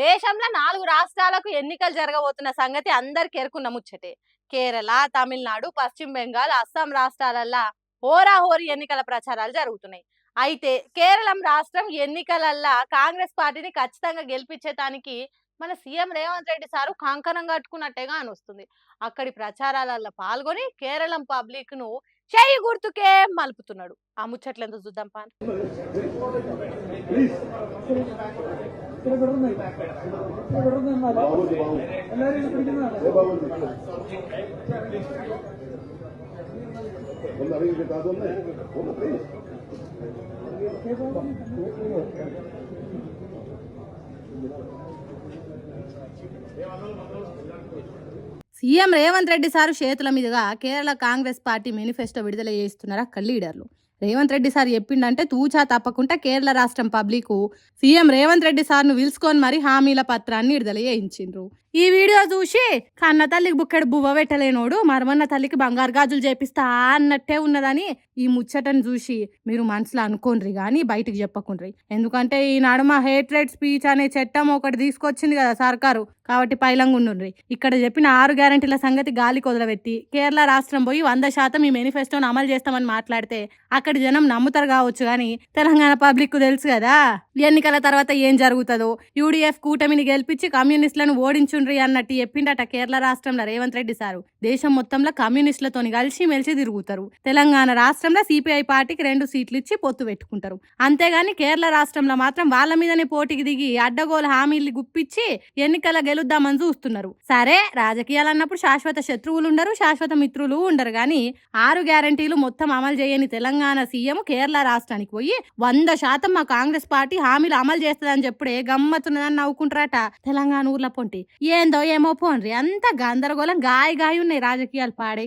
దేశంలో 4 రాష్ట్రాలకు ఎన్నికలు జరగబోతున్న సంగతి అందరికి ఎరుకున్న ముచ్చటే. కేరళ, తమిళనాడు, పశ్చిమ బెంగాల్, అస్సాం రాష్ట్రాలల్లా హోరాహోరీ ఎన్నికల ప్రచారాలు జరుగుతున్నాయి. అయితే కేరళం రాష్ట్రం ఎన్నికలల్లా కాంగ్రెస్ పార్టీని ఖచ్చితంగా గెలిపించేటానికి మన సీఎం రేవంత్ రెడ్డి సారు కంకణం కట్టుకున్నట్టేగా అనిస్తుంది. అక్కడి ప్రచారాలలో పాల్గొని కేరళం పబ్లిక్ ను చెయ్యి గుర్తుకే మలుపుతున్నాడు. ఆ ముచ్చట్లెందుకు చూద్దాం పా. సీఎం రేవంత్ రెడ్డి సారు చేతుల మీదుగా కేరళ కాంగ్రెస్ పార్టీ మేనిఫెస్టో విడుదల చేస్తున్నారు అక్కడ లీడర్లు. రేవంత్ రెడ్డి సార్ చెప్పిండంటే తూచా తప్పకుండా కేరళ రాష్ట్రం పబ్లిక్ సీఎం రేవంత్ రెడ్డి సార్ను పిలుచుకొని మరి హామీల పత్రాన్ని విడుదల చేయించిండ్రు. ఈ వీడియో చూసి కన్న తల్లికి బుక్కెడు బువ్వ పెట్టలేనోడు మరమన్న తల్లికి బంగారు గాజులు చేపిస్తా అన్నట్టే ఉన్నదని ఈ ముచ్చటను చూసి మీరు మనసులో అనుకోండ్రి కానీ బయటికి చెప్పకుండ్రి. ఎందుకంటే ఈ నడుమ హేట్రేట్ స్పీచ్ అనే చట్టం ఒకటి తీసుకొచ్చింది కదా సర్కారు, కాబట్టి పైలంగా ఉండుండ్రి. ఇక్కడ చెప్పిన 6 గ్యారెంటీల సంగతి గాలి కొదలబెట్టి కేరళ రాష్ట్రం పోయి 100% ఈ మేనిఫెస్టోను అమలు చేస్తామని మాట్లాడితే అక్కడి జనం నమ్ముతారు కావచ్చు, కానీ తెలంగాణ పబ్లిక్ తెలుసు కదా ఎన్నికల తర్వాత ఏం జరుగుతుందో. యూడీఎఫ్ కూటమిని గెలిపించి కమ్యూనిస్టులను ఓడించుండ్రి అన్నట్టు చెప్పిండట కేరళ రాష్ట్రంలో రేవంత్ రెడ్డి సారు. దేశం మొత్తంలో కమ్యూనిస్టులతో కలిసి మెలిసి తిరుగుతారు. తెలంగాణ రాష్ట్రంలో సిపిఐ పార్టీకి 2 సీట్లు ఇచ్చి పొత్తు పెట్టుకుంటారు. అంతేగాని కేరళ రాష్ట్రంలో మాత్రం వాళ్ళ మీదనే పోటీకి దిగి అడ్డగోలు హామీలు గుప్పించి ఎన్నికల గెలుద్దామని చూస్తున్నారు. సరే, రాజకీయాలు అన్నప్పుడు శాశ్వత శత్రువులు ఉండరు, శాశ్వత మిత్రులు ఉండరు, కానీ 6 గ్యారెంటీలు మొత్తం అమలు చేయని తెలంగాణ సీఎం కేరళ రాష్ట్రానికి పోయి 100% మా కాంగ్రెస్ పార్టీ హామీలు అమలు చేస్తుందని చెప్పుడే గమ్మత్తున్నదని నవ్వుకుంటారట తెలంగాణ ఊర్ల పొంటి. ఏందో ఏమో పోన్రి, అంత గందరగోళం గాయ ఉన్నాయి రాజకీయాలు పాడే.